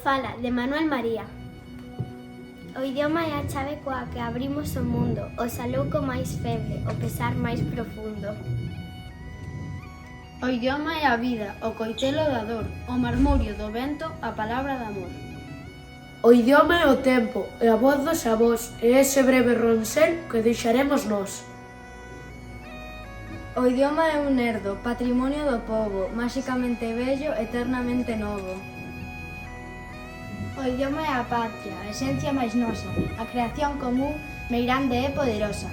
fala, de Manuel María. O idioma é a chave coa que abrimos o mundo, o salouco máis feble, o pesar máis profundo. O idioma é a vida, o coitelo da dor, o marmurio do vento, a palabra de amor. O idioma é o tempo, e a voz dos avós, e ese breve ronsel que deixaremos nós. O idioma é un herdo, patrimonio do pobo, máxicamente bello, eternamente novo. O idioma é a patria, a esencia máis nosa, a creación común, meirande e poderosa.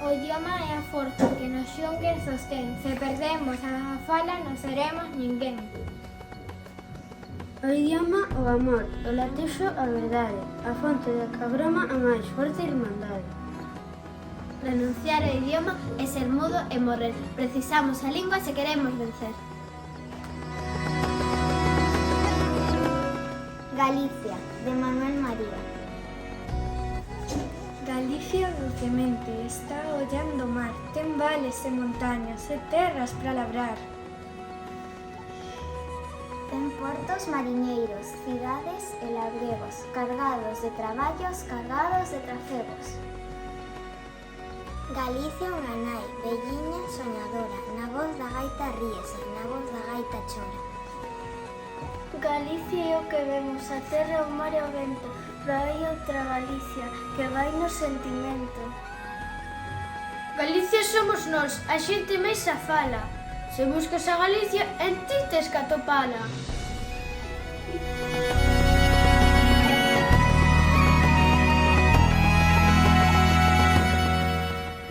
O idioma é a forza que nos xungue e sostén. Se perdemos a fala, non seremos ninguén. O idioma, o amor, o latexo, a verdade, a fonte da cabroma, a máis forte irmandade. Renunciar ao idioma é ser mudo e morrer. Precisamos a lingua se queremos vencer. Galicia, de Manuel María. Galicia dulcemente está ollando o mar, ten vales e montañas e terras para labrar. Ten portos mariñeiros, cidades e labregos, cargados de traballos, cargados de trafegos. Galicia unha nai, velliña, soñadora, na voz da gaita ríese, na voz da gaita chora. Galicia é o que vemos, a terra, o mar e o vento, pero hai outra Galicia que vai no sentimento. Galicia somos nós, a xente máis a fala. Se buscas a Galicia, en ti tes que atopala.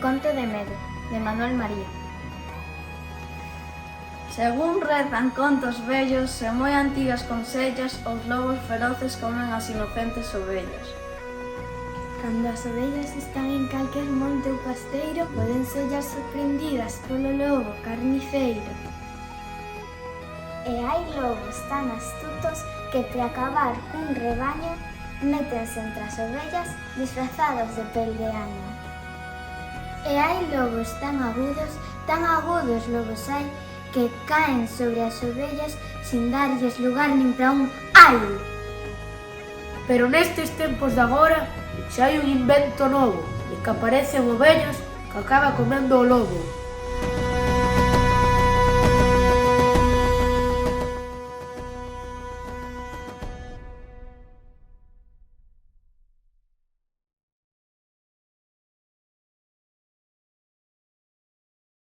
Conto de medo, de Manuel María. Según rezan contos vellos e moi antigas consellas, os lobos feroces comen as inocentes ovellas. Cando as ovellas están en calquer monte ou pasteiro, poden sellar sorprendidas polo lobo carniceiro. E hai lobos tan astutos que para acabar cun rebaño métense entre as ovellas disfrazados de pel de año. E hai lobos tan agudos lobos hai, que caen sobre as ovellas sin darlles lugar nin para un ai. Pero nestes tempos de agora, xa hai un invento novo, e que aparecen ovellas que acaba comendo o lobo.